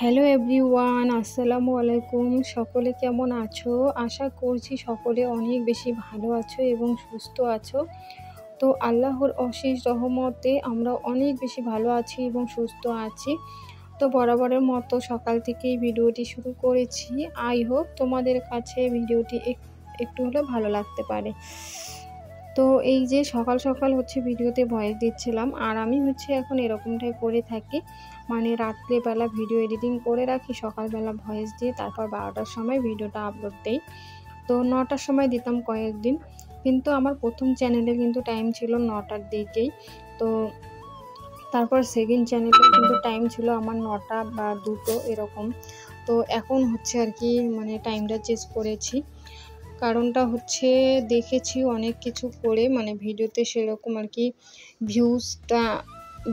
Hello everyone, আসসালামু আলাইকুম। সকলে কেমন আছো? আশা করছি সকলে অনেক বেশি ভালো আছো এবং সুস্থ আছো। তো আল্লাহর অশেষ রহমতে আমরা অনেক বেশি ভালো আছি এবং সুস্থ আছি। তো বরাবরের মতো সকাল থেকেই ভিডিওটি শুরু করেছি। আই হোপ তোমাদের কাছে ভিডিওটি একটু হলেও ভালো লাগতে পারে। তো এই যে সকাল সকাল ভিডিওতে ভয়েস দিচ্ছিলাম, আর আমি এখন এরকমটাই করে থাকি। মানে রাত্রেবেলা ভিডিও এডিটিং করে রাখি, সকালবেলা ভয়েস দিয়ে তারপর 12টার সময় ভিডিওটা আপলোড দেই। তো 9টার সময় দিতাম কয়েকদিন, কিন্তু আমার প্রথম চ্যানেলে কিন্তু টাইম ছিল 9টার দিকেই। তো তারপর সেকেন্ড চ্যানেলে কিন্তু টাইম ছিল আমার 9টা বা 2টো এরকম। তো এখন আর কি মানে টাইমটা চেঞ্জ করেছি। কারণটা দেখেছি অনেক কিছু করে মানে ভিডিওতে সেরকম আর কি ভিউজটা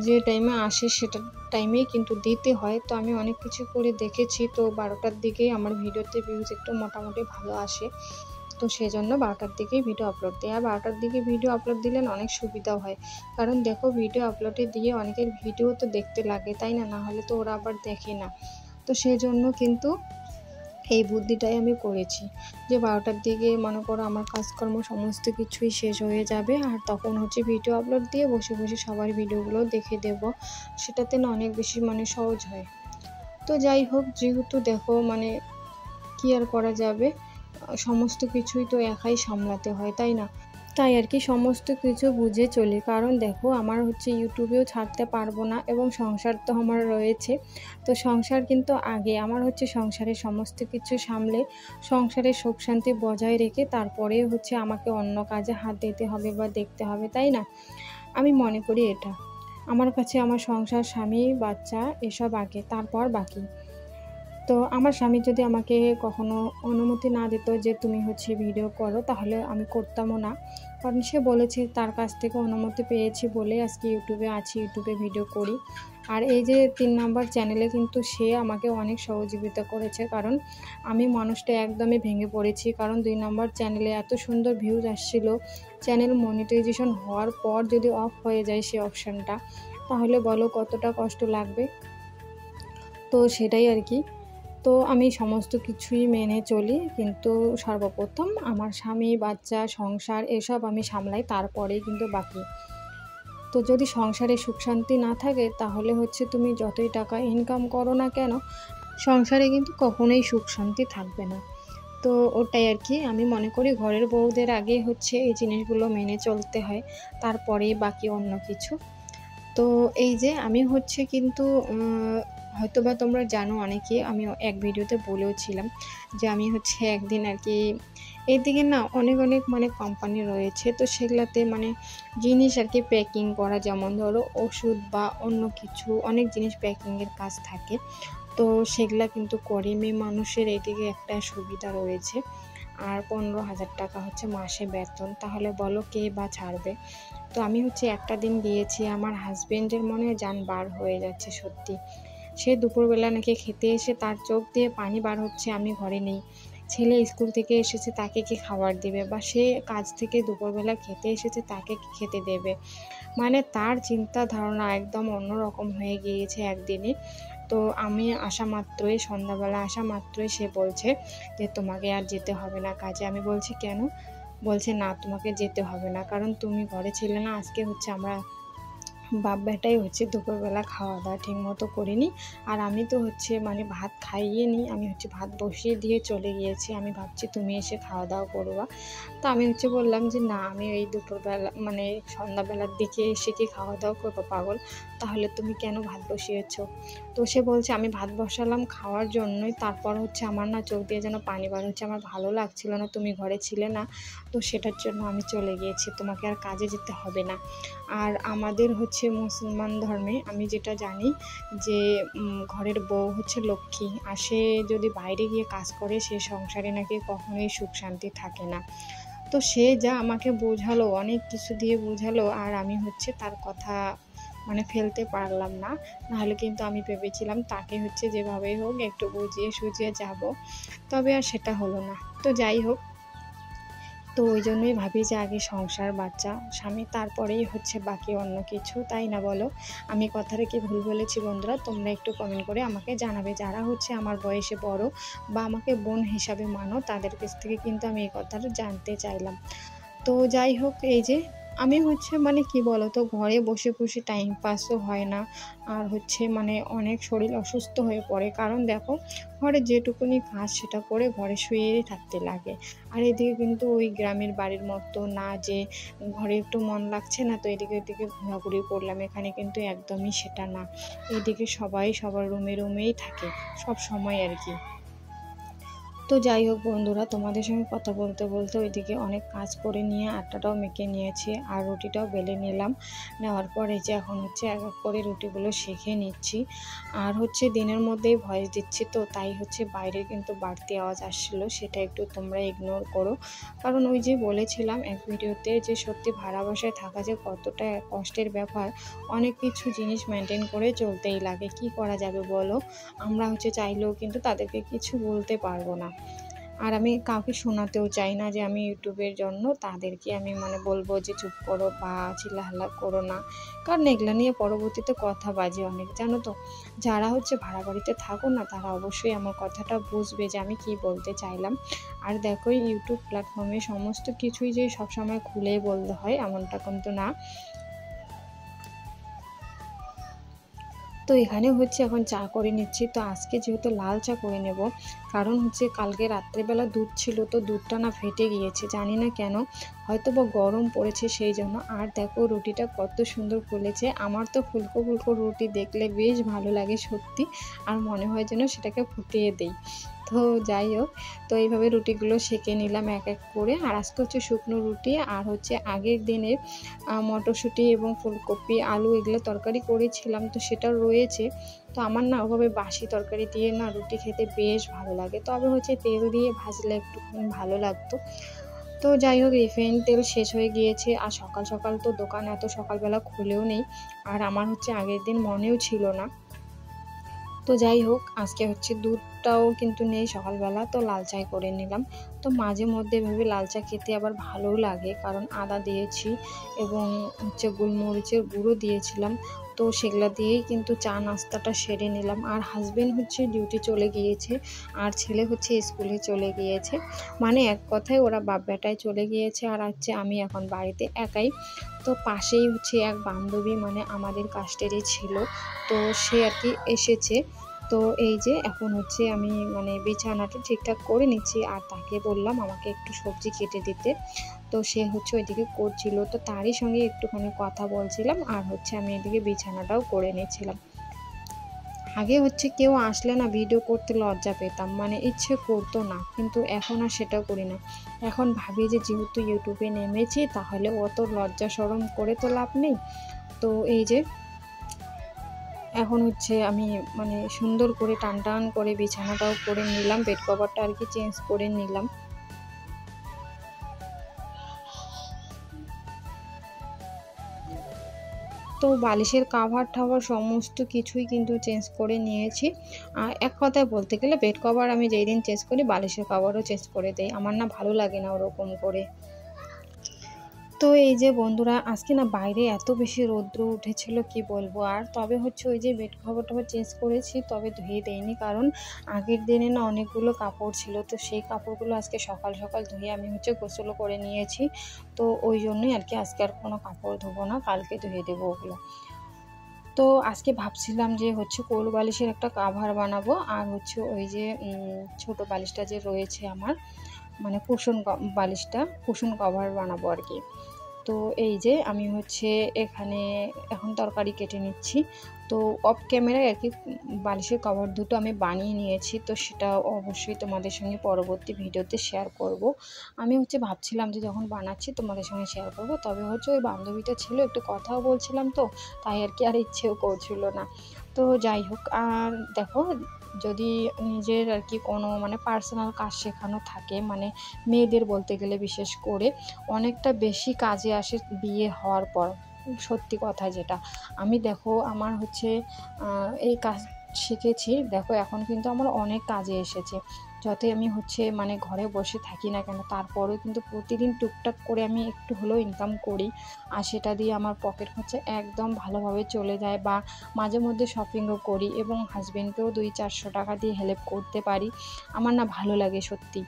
যে টাইমে আসে সেটা টাইমেই কিন্তু দিতে হয়। তো আমি অনেক কিছু করে দেখেছি, তো 12টার দিকেই আমার ভিডিওতে ভিউজ একটু মোটামুটি ভালো আসে। তো সেই জন্য 12টার দিকেই ভিডিও আপলোড দিই। আর 12টার দিকে ভিডিও আপলোড দিলে অনেক সুবিধাও হয়, কারণ দেখো ভিডিও আপলোডে দিয়ে অনেকের ভিডিও তো দেখতে লাগে, তাই না? না হলে তো ওরা আবার দেখে না। তো সেই জন্য কিন্তু এই বুদ্ধিটাই আমি করেছি যে 12টার দিকে মনে করো আমার কাজকর্ম সমস্ত কিছুই শেষ হয়ে যাবে, আর তখন ভিডিও আপলোড দিয়ে বসে বসে সবার ভিডিওগুলো দেখে দেব। সেটাতে না অনেক বেশি মানে সহজ হয়। তো যাই হোক, যেহেতু দেখো মানে কি আর করা যাবে, সমস্ত কিছুই তো একাই সামলাতে হয়, তাই না? তাই আর কি সমস্ত কিছু বুঝে চলি। কারণ দেখো আমার ইউটিউবেও ছাড়তে পারবো না, এবং সংসার তো আমার রয়েছে। তো সংসার কিন্তু আগে আমার সংসারের সমস্ত কিছু সামলে সংসারের সুখ শান্তি বজায় রেখে তারপরে আমাকে অন্য কাজে হাত দিতে হবে বা দেখতে হবে, তাই না? আমি মনে করি এটা। আমার কাছে আমার সংসার, স্বামী, বাচ্চা এসব আগে, তারপর বাকি। তো আমার স্বামী যদি আমাকে কখনো অনুমতি না দিত যে তুমি ভিডিও করো, তাহলে আমি করতামও না। কারণ সে বলেছে তার কাছ থেকে অনুমতি পেয়েছি বলে আজকে ইউটিউবে আছি, ইউটিউবে ভিডিও করি। আর এই যে 3 নাম্বার চ্যানেলে কিন্তু সে আমাকে অনেক সহযোগিতা করেছে, কারণ আমি মানুষটা একদমই ভেঙে পড়েছি। কারণ 2 নাম্বার চ্যানেলে এত সুন্দর ভিউজ আসছিল, চ্যানেল মনিটাইজেশন হওয়ার পর যদি অফ হয়ে যায় সে অপশানটা, তাহলে বলো কতটা কষ্ট লাগবে। তো সেটাই আর কি। তো আমি সমস্ত কিছুই মেনে চলি, কিন্তু সর্বপ্রথম আমার স্বামী, বাচ্চা, সংসার এসব আমি সামলাই, তারপরেই কিন্তু বাকি। তো যদি সংসারে সুখ শান্তি না থাকে, তাহলে তুমি যতই টাকা ইনকাম করো না কেন, সংসারে কিন্তু কখনোই সুখ শান্তি থাকবে না। তো ওটাই আর কি, আমি মনে করি ঘরের বউদের আগে এই জিনিসগুলো মেনে চলতে হয়, তারপরেই বাকি অন্য কিছু। তো এই যে আমি কিন্তু হয়তোবা তোমরা জানো অনেকে, আমি এক ভিডিওতে বলেওছিলাম যে আমি একদিন আর কি এইদিকে না অনেক অনেক মানে কোম্পানি রয়েছে, তো সেগুলাতে মানে জিনিস আর কি প্যাকিং করা, যেমন ধরো ওষুধ বা অন্য কিছু অনেক জিনিস প্যাকিংয়ের কাজ থাকে। তো সেগুলা কিন্তু করে মেয়ে মানুষের এইদিকে একটা সুবিধা রয়েছে। আর 15,000 টাকা মাসে বেতন, তাহলে বলো কে বা ছাড়বে? তো আমি একটা দিন গিয়েছি, আমার হাজবেন্ডের মনে জান বার হয়ে যাচ্ছে সত্যি। সে দুপুরবেলা নাকি খেতে এসে তার চোখ দিয়ে পানি বার হচ্ছে, আমি ঘরে নেই। ছেলে স্কুল থেকে এসেছে, তাকে কি খাবার দেবে? বা সে কাজ থেকে দুপুরবেলা খেতে এসেছে, তাকে কি খেতে দেবে? মানে তার চিন্তা ধারণা একদম অন্যরকম হয়ে গিয়েছে একদিনে। তো আমি আসা মাত্রই, সন্ধ্যাবেলা আসা মাত্রই সে বলছে যে তোমাকে আর যেতে হবে না কাজে। আমি বলছি কেন? বলছে না, তোমাকে যেতে হবে না, কারণ তুমি ঘরে ছিলে না। আজকে আমরা বাপ বেটাই দুপুরবেলা খাওয়া দাওয়া ঠিক মতো করিনি। আর আমি তো মানে ভাত খাইয়ে নিই, আমি ভাত বসিয়ে দিয়ে চলে গিয়েছি। আমি ভাবছি তুমি এসে খাওয়া দাওয়া করবা। তো আমি বললাম যে না, আমি এই দুপুরবেলা মানে সন্ধ্যাবেলার দিকে এসে কি খাওয়া দাওয়া করবো পাগল? তাহলে তুমি কেন ভাত বসিয়েছো? তো সে বলছে আমি ভাত বসালাম খাওয়ার জন্যই, তারপর আমার না চোখ দিয়ে যেন পানি বার হচ্ছে, আমার ভালো লাগছিল না, তুমি ঘরে ছিলে না, তো সেটার জন্য আমি চলে গিয়েছি, তোমাকে আর কাজে যেতে হবে না। আর আমাদের মুসলমান ধর্মে আমি যেটা জানি যে ঘরের বউ লক্ষ্মী, আর সে যদি বাইরে গিয়ে কাজ করে সে সংসারে নাকি কখনোই সুখ শান্তি থাকে না। তো সে যা আমাকে বোঝালো, অনেক কিছু দিয়ে বোঝালো, আর আমি তার কথা মানে ফেলতে পারলাম না। নাহলে কিন্তু আমি ভেবেছিলাম তাকে যেভাবেই হোক একটু বুঝিয়ে সুঝিয়ে যাব, তবে আর সেটা হলো না। তো যাই হোক, তো ওই জন্যই ভাবি যে আগে সংসার, বাচ্চা, স্বামী, তারপরেই হচ্ছে বাকি অন্য কিছু, তাই না বলো? আমি কথাটা কি ভুল বলেছি বন্ধুরা? তোমরা একটু কমেন্ট করে আমাকে জানাবে, যারা হচ্ছে আমার বয়সে বড় বা আমাকে বোন হিসাবে মানো, তাদের কাছ থেকে কিন্তু আমি এই কথাটা জানতে চাইলাম। তো যাই হোক, এই যে আমি হচ্ছে মানে কি বলো তো, ঘরে বসে বসে টাইম পাসও হয় না, আর হচ্ছে মানে অনেক শরীর অসুস্থ হয়ে পড়ে। কারণ দেখো, ঘরে যেটুকুনি কাজ সেটা করে ঘরে শুয়েই থাকতে লাগে। আর এদিকে কিন্তু ওই গ্রামের বাড়ির মতো না যে ঘরে একটু মন লাগছে না তো এদিকে ওদিকে ঘোরাঘুরি করলাম, এখানে কিন্তু একদমই সেটা না। এদিকে সবাই সবার রুমে রুমেই থাকে সব সময় আর কি। তো যাই হোক বন্ধুরা, তোমাদের সঙ্গে কথা বলতে বলতে ওইদিকে অনেক কাজ করে নিয়ে আটাটাও মেখে নিয়েছি, আর রুটিটাও বেলে নিলাম। নেওয়ার পর এই যে এখন হচ্ছে এক এক করে রুটিগুলো সেঁকে নিচ্ছি। আর হচ্ছে দিনের মধ্যেই ভয়েস দিচ্ছি, তো তাই হচ্ছে বাইরে কিন্তু বাড়তি আওয়াজ আসছিল, সেটা একটু তোমরা ইগনোর করো। কারণ ওই যে বলেছিলাম এক ভিডিওতে যে সত্যি ভাড়া বাসায় থাকা যে কতটা কষ্টের ব্যাপার, অনেক কিছু জিনিস মেনটেন করে চলতেই লাগে। কি করা যাবে বলো? আমরা হচ্ছে চাইলেও কিন্তু তাদেরকে কিছু বলতে পারবো না। আর আমি কাউকে শোনাতেও চাই না যে আমি ইউটিউবের জন্য তাদেরকে আমি মানে বলবো যে চুপ করো বা চিল্লাহাল্লা করো না। কারণ এগুলো নিয়ে পরবর্তীতে কথা বাজে অনেক, জানো তো? যারা হচ্ছে ভাড়া বাড়িতে থাকো না, তারা অবশ্যই আমার কথাটা বুঝবে যে আমি কি বলতে চাইলাম। আর দেখো, ইউটিউব প্ল্যাটফর্মে সমস্ত কিছুই যে সবসময় খুলে বলতে হয় এমনটা কিন্তু না। তো এখানে হচ্ছে এখন চা করে নিচ্ছি। তো আজকে যেহেতু লাল চা করে নেব, কারণ হচ্ছে কালকে রাত্রেবেলা দুধ ছিল, তো দুধটা না ফেটে গিয়েছে, জানি না কেন, হয়তো বা গরম পড়েছে সেই জন্য। আর দেখো রুটিটা কত সুন্দর ফুলেছে, আমার তো ফুলকো ফুলকো রুটি দেখলে বেশ ভালো লাগে সত্যি, আর মনে হয় যেন সেটাকে ফুটিয়ে দেই। তো যাই হোক, তো এইভাবে রুটিগুলো সেঁকে নিলাম এক এক করে। আর আজকে হচ্ছে শুকনো রুটি, আর হচ্ছে আগের দিনের মটরশুঁটি এবং ফুলকপি আলু এগুলো তরকারি করেছিলাম, তো সেটা রয়েছে। তো আমার না ওভাবে বাসি তরকারি দিয়ে না রুটি খেতে বেশ ভালো লাগে, তবে হচ্ছে তেল দিয়ে ভাজলে একটু ভালো লাগতো। তো যাই হোক, রিফাইন তেল শেষ হয়ে গিয়েছে, আর সকাল সকাল তো দোকান এত সকালবেলা খুলেও নেই, আর আমার হচ্ছে আগের দিন মনেও ছিল না। তো যাই হোক, আজকে হচ্ছে দুধটাও কিন্তু নেই সকালবেলা, তো লাল চাই করে নিলাম। তো মাঝে মধ্যে ভেবে লাল চা খেতে আবার ভালোও লাগে, কারণ আদা দিয়েছি এবং হচ্ছে গোলমরিচের গুঁড়ো দিয়েছিলাম। তো সেগুলা দিয়েই কিন্তু চা নাস্তাটা সেরে নিলাম। আর হাজবেন্ড হচ্ছে ডিউটি চলে গিয়েছে, আর ছেলে হচ্ছে স্কুলে চলে গিয়েছে, মানে এক কথায় ওরা বাপ বেটায় চলে গিয়েছে, আর হচ্ছে আমি এখন বাড়িতে একাই। তো পাশেই হচ্ছে এক বান্ধবী, মানে আমাদের কাস্টেরই ছিল, তো সে আর কি এসেছে। তো এই যে এখন হচ্ছে আমি মানে বিছানাটা ঠিকঠাক করে নিচ্ছি, আর তাকে বললাম আমাকে একটু সবজি কেটে দিতে। তো সে হচ্ছে ওইদিকে করছিল, তো তারই সঙ্গে একটুখানি কথা বলছিলাম, আর হচ্ছে আমি এদিকে বিছানাটাও করে নিচ্ছিলাম। আগে হচ্ছে কেউ আসলে না ভিডিও করতে লজ্জা পেতাম, মানে ইচ্ছে করতো না, কিন্তু এখন আর সেটাও করি না। এখন ভাবি যে যেহেতু ইউটিউবে নেমেছি, তাহলে অত লজ্জা শরম করে তো লাভ নেই। তো এই যে এখন হচ্ছে আমি মানে সুন্দর করে টান টান করে বিছানাটাও করে নিলাম, বেড কভারটা আর কি চেঞ্জ করে নিলাম। তো বালিশের কাভার টাভার সমস্ত কিছুই কিন্তু চেঞ্জ করে নিয়েছি। আর এক কথায় বলতে গেলে বেড কভার আমি যেই দিন চেঞ্জ করি, বালিশের কভারও চেঞ্জ করে দেই, আমার না ভালো লাগে না ওরকম করে। তো এই যে বন্ধুরা, আজকে না বাইরে এত বেশি রৌদ্র উঠেছিল কি বলবো। আর তবে হচ্ছে ওই যে বেড কভারটা চেঞ্জ করেছি, তবে ধুয়ে দেইনি, কারণ আগের দিনে না অনেকগুলো কাপড় ছিল, তো সেই কাপড়গুলো আজকে সকাল সকাল ধুয়ে আমি হচ্ছে গোসলও করে নিয়েছি। তো ওই জন্যই আর কি আজকে আর কোনো কাপড় ধোবো না, কালকে ধুয়ে দেবো ওগুলো। তো আজকে ভাবছিলাম যে হচ্ছে কোল বালিশের একটা কাভার বানাবো, আর হচ্ছে ওই যে ছোট বালিশটা যে রয়েছে আমার, মানে বালিশটা কুশন কভার বানাবো আর কি। তো এই যে আমি হচ্ছে এখানে এখন তরকারি কেটে নিচ্ছি। তো অফ ক্যামেরায় আর কি বালিশের কভার দুটো আমি বানিয়ে নিয়েছি, তো সেটা অবশ্যই তোমাদের সঙ্গে পরবর্তী ভিডিওতে শেয়ার করব। আমি হচ্ছে ভাবছিলাম যে যখন বানাচ্ছি তোমাদের সঙ্গে শেয়ার করব, তবে হচ্ছে ওই বান্ধবীটা ছিল, একটু কথাও বলছিলাম, তো তাই আর কি আর ইচ্ছেও করছিল না। তো যাই হোক, আর দেখো, যদি নিজের আর কি কোনো মানে পার্সোনাল কাজ শেখানো থাকে, মানে মেয়েদের বলতে গেলে বিশেষ করে অনেকটা বেশি কাজে আসে বিয়ে হওয়ার পর। সত্যি কথা যেটা, আমি দেখো আমার হচ্ছে এই কাজ শিখেছি দেখো এখন কিন্তু আমার অনেক কাজে এসেছে। যতই আমি মানে ঘরে বসে থাকি না কেন, তারপরেও কিন্তু প্রতিদিন টুকটাক করে আমি একটু হলেও ইনকাম করি। আর সেটা দিয়ে আমার পকেট খরচা একদম ভালোভাবে চলে যায়, বা মাঝে মধ্যে শপিংও করি এবং হাসব্যান্ডকেও 200-400 টাকা দিয়ে হেল্প করতে পারি। আমার না ভালো লাগে সত্যি।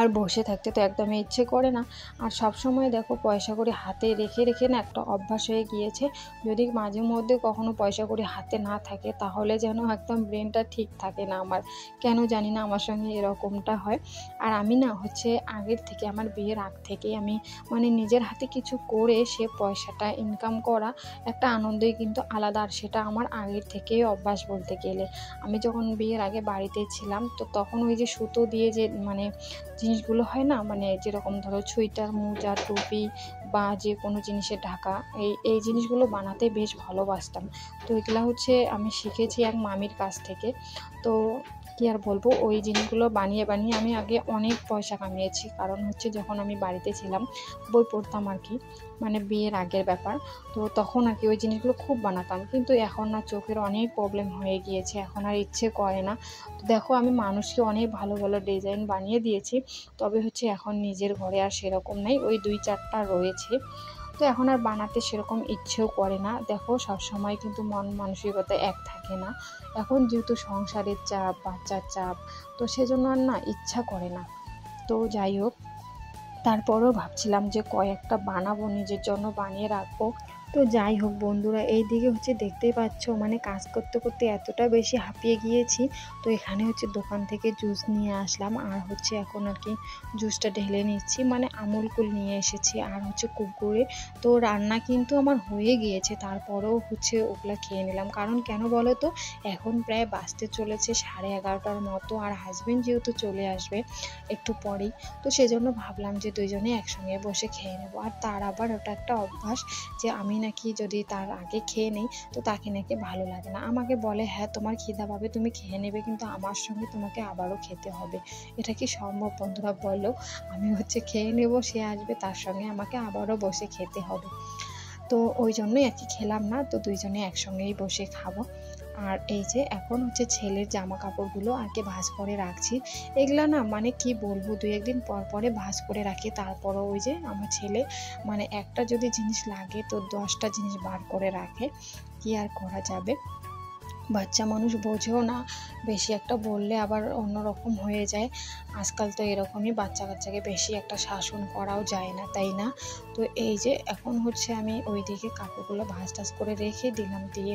আর বসে থাকতে তো একদমই ইচ্ছে করে না। আর সবসময় দেখো পয়সা কড়ি হাতে রেখে রেখে না একটা অভ্যাস হয়ে গিয়েছে। যদি মাঝে মধ্যে কখনো পয়সা কড়ি হাতে না থাকে, তাহলে যেন একদম ব্রেনটা ঠিক থাকে না আমার। কেন জানি না আমার সঙ্গে এরকমটা হয়। আর আমি না আগের থেকে, আমার বিয়ের আগ থেকেই আমি মানে নিজের হাতে কিছু করে সে পয়সাটা ইনকাম করা একটা আনন্দই কিন্তু আলাদা। আর সেটা আমার আগের থেকেই অভ্যাস বলতে গেলে। আমি যখন বিয়ের আগে বাড়িতে ছিলাম, তো তখন ওই যে সুতো দিয়ে যে জিনিসগুলো হয় না, যেরকম ধরো সোয়েটার, মোজা, টুপি বা যে কোনো জিনিসের ঢাকা, এই জিনিসগুলো বানাতে বেশ ভালোবাসতাম। তো এগুলা আমি শিখেছি এক মামির কাছ থেকে। তো কি আর বলবো, ওই জিনিসগুলো বানিয়ে বানিয়ে আমি আগে অনেক পয়সা কামিয়েছি। কারণ যখন আমি বাড়িতে ছিলাম, বই পড়তাম আর কি, বিয়ের আগের ব্যাপার। তো তখন আর কি ওই জিনিসগুলো খুব বানাতাম। কিন্তু এখন না, চোখের অনেক প্রবলেম হয়ে গিয়েছে, এখন আর ইচ্ছে করে না। তো দেখো আমি মানুষকে অনেক ভালো ভালো ডিজাইন বানিয়ে দিয়েছি, তবে এখন নিজের ঘরে আর সেরকম নেই, ওই 2-4টা রয়েছে। তো এখন আর বানাতে সেরকম ইচ্ছেও করে না। দেখো সবসময় কিন্তু মন মানসিকতা এক থাকে না। এখন যেহেতু সংসারের চাপ, বাচ্চার চাপ, তো সেজন্য আর না ইচ্ছা করে না। তো যাই হোক, তারপরেও ভাবছিলাম যে কয়েকটা বানাবো, নিজের জন্য বানিয়ে রাখবো। তো যাই হোক বন্ধুরা, এই দিকে দেখতেই পাচ্ছ কাজ করতে করতে এতটা বেশি হাঁপিয়ে গিয়েছি। তো এখানে দোকান থেকে জুস নিয়ে আসলাম, আর এখন আর কি জুসটা ঢেলে নিচ্ছি। আমুল কুল নিয়ে এসেছি, আর কুরকুরে। তো রান্না কিন্তু আমার হয়ে গিয়েছে, তারপরেও ওগুলা খেয়ে নিলাম। কারণ কেন বলো তো, এখন প্রায় বাজতে চলেছে 11:30টার মতো, আর হাজবেন্ড যেহেতু চলে আসবে একটু পরেই, তো সেজন্য ভাবলাম যে দুইজনে একসঙ্গে বসে খেয়ে নেবো। আর তার আবার ওটা একটা অভ্যাস যে আমি নাকি যদি তার আগে খেয়ে নেই, তো তাকে নাকি ভালো লাগে না। আমাকে বলে, হ্যাঁ তোমার খিদা পাবে, তুমি খেয়ে নেবে, কিন্তু আমার সঙ্গে তোমাকে আবারও খেতে হবে। এটা কি সম্ভব বন্ধুরা বলো? আমি খেয়ে নেব, সে আসবে, তার সঙ্গে আমাকে আবারও বসে খেতে হবে। তো ওই জন্যই আর কি খেলাম না, তো দুইজনে একসঙ্গেই বসে খাবো। আর এই যে এখন ছেলের জামা কাপড়গুলো আর কি ভাঁজ করে রাখছি। এগুলা না কি বলবো, 2-1 দিন পর পরে ভাঁজ করে রাখি। তারপরও ওই যে আমার ছেলে একটা যদি জিনিস লাগে তো 10টা জিনিস বার করে রাখে। কি আর করা যাবে, বাচ্চা মানুষ বোঝেও না, বেশি একটা বললে আবার অন্যরকম হয়ে যায়। আজকাল তো এরকমই, বাচ্চা কাচ্চাকে বেশি একটা শাসন করাও যায় না, তাই না? তো এই যে এখন আমি ওই দিকে কাপড়গুলো ভাঁজ টাজ করে রেখে দিলাম, দিয়ে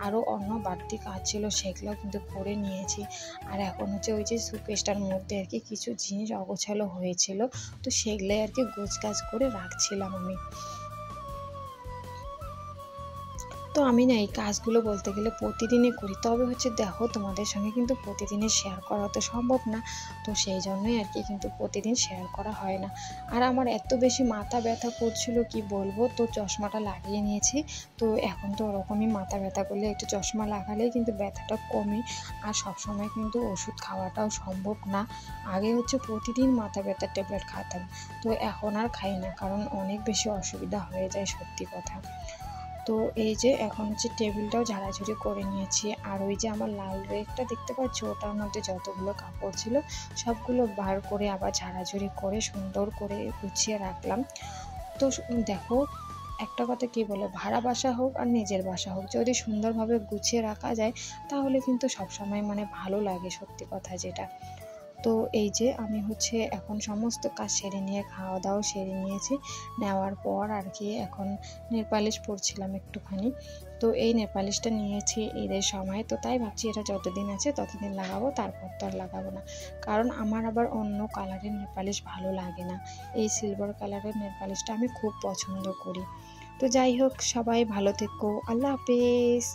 আরও অন্য বাড়তি কাজ ছিল, সেগুলো কিন্তু করে নিয়েছি। আর এখন ওই যে শোকেসটার মধ্যে আর কি কিছু জিনিস অগোছালো হয়েছিল, তো সেগুলোই আর কি গোছগাছ করে রাখছিলাম আমি। তো আমি না এই কাজগুলো বলতে গেলে প্রতিদিনই করি, তবে দেখো তোমাদের সঙ্গে কিন্তু প্রতিদিনই শেয়ার করা তো সম্ভব না। তো সেই জন্যই আর কি কিন্তু প্রতিদিন শেয়ার করা হয় না। আর আমার এত বেশি মাথা ব্যথা করছিল কি বলবো, তো চশমাটা লাগিয়ে নিয়েছি। তো এখন তো ওরকমই মাথা ব্যথা করলে একটু চশমা লাগালেই কিন্তু ব্যথাটা কমে। আর সবসময় কিন্তু ওষুধ খাওয়াটাও সম্ভব না। আগে প্রতিদিন মাথা ব্যথার ট্যাবলেট খাতাম, তো এখন আর খাই না, কারণ অনেক বেশি অসুবিধা হয়ে যায় সত্যি কথা। তো এই যে এখন টেবিলটাও ঝাড়াঝুড়ি করে নিয়েছি। আর ওই যে আমার লাল রেকটা দেখতে পাচ্ছ, ওটার মধ্যে যতগুলো কাপড় ছিল সবগুলো বার করে আবার ঝাড়াঝুড়ি করে সুন্দর করে গুছিয়ে রাখলাম। তো দেখো, একটা কথা কি বলে, ভাড়া বাসা হোক আর নিজের বাসা হোক, যদি সুন্দরভাবে গুছিয়ে রাখা যায় তাহলে কিন্তু সবসময় ভালো লাগে সত্যি কথা যেটা। তো এই যে আমি এখন সমস্ত কাজ সেরে নিয়ে খাওয়া দাওয়া সেরে নিয়েছি। নেওয়ার পর আর কি এখন নেলপালিশ পরছিলাম একটুখানি। তো এই নেলপালিশটা নিয়েছি ঈদের সময়, তো তাই ভাবছি এটা যতদিন আছে ততদিন লাগাবো, তারপর তো আর লাগাবো না। কারণ আমার আবার অন্য কালারের নেলপালিশ ভালো লাগে না, এই সিলভার কালারের নেলপালিশটা আমি খুব পছন্দ করি। তো যাই হোক, সবাই ভালো থেকো, আল্লাহ হাফেজ।